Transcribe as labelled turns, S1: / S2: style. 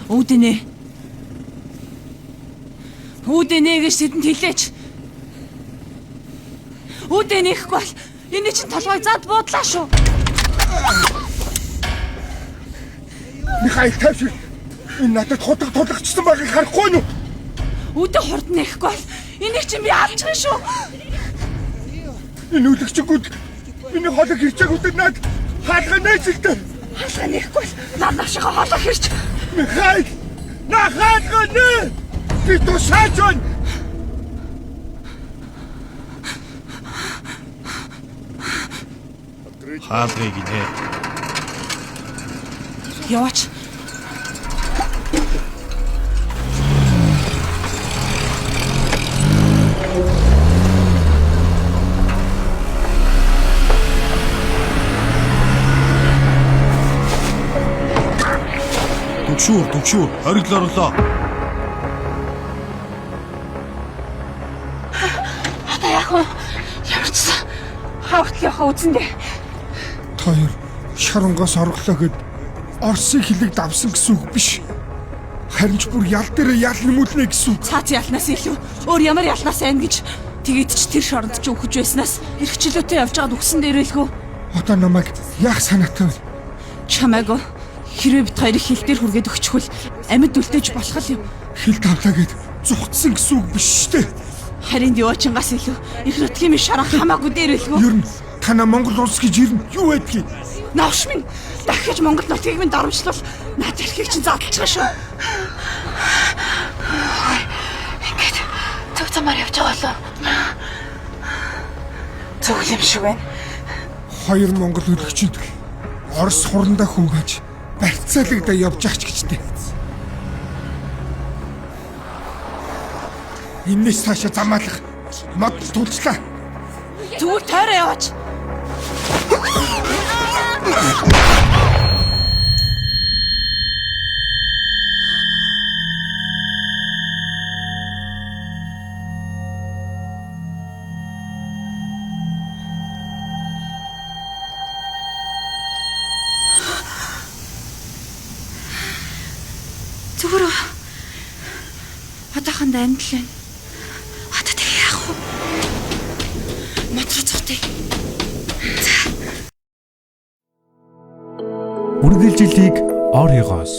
S1: Үүдэнэ. Үүдэнэ гэж тэдэнд хэлээч. Үүдэнэ ихгүй бол энэ чинь толгой зад буудлаа шүү.
S2: Михаил тавьчих. Энэ надад хутга тулгачсан байгааг харахгүй юу?
S1: Үүдэ хурдна ихгүй бол энийг чинь би авчих шүү.
S2: Энэ үлэгчгүүд миний холыг хэрчээгүүдэд над хаалгаа нээсэлтэй.
S1: Хаалгаа нэхгүй бол над нашигаа холоо хэрч.
S2: Михаил! На хаалгаа нээ! Би тушаач байна!
S3: Хаалгыг нээ.
S1: Яваач.
S3: Түгшүүр, хоригл орлоо.
S1: Одоо яах вэ? Ямарчсан. Хавтал явах үзэндээ.
S2: Хоёр шоронгоос орлоо гэд Орсын хилэг давсан гэсэн үг биш. Харин ч бүр ял дээр ял нэмүүлнэ гэсэн үг.
S1: Цаац ялнаас илүү өөр ямар ялнаас байна гэж тэгээд ч тэр шоронд ч өгч байснаас эрхчлөөтэй явж байгаад үгсэн дээрэлгүй.
S2: Одоо намайг яах санаатай вэ?
S1: Чамаагүй. Хэрвээ бид хоёрыг хил дээр хүргээд өгчихвөл амьд үлдээж болох юм.
S2: Хил тавлаа гэд зүхтсэн гэсэн үг биш шүү дээ.
S1: Харин Дивочингаас илүү их нутгийн шараа хамаагүй дээрэлгүй.
S2: Ер нь танаа Монгол улс гэж ер нь юу байдгийг?
S1: Навш минь дахиж Монгол нутгийг минь дарамжлал наад эрхийг чинь задлж байгаа шүү. Ингээд зөв замаар явж байгаа болов. Зөв юм шиг байна.
S2: Хоёр монгол үлэгчид Орос хурандаа хүмгэж барьцаалагдаа явж ах ч гэжтэй. Иннээс цаашаа замаалах мод тулчлаа.
S1: Зүгээр тойроо яваач. Зүгээр одоохондоо амьд л байна. Одоо тэг яах вэ? Мотроо цогтъя.
S4: Үргэлжилийг орёгоос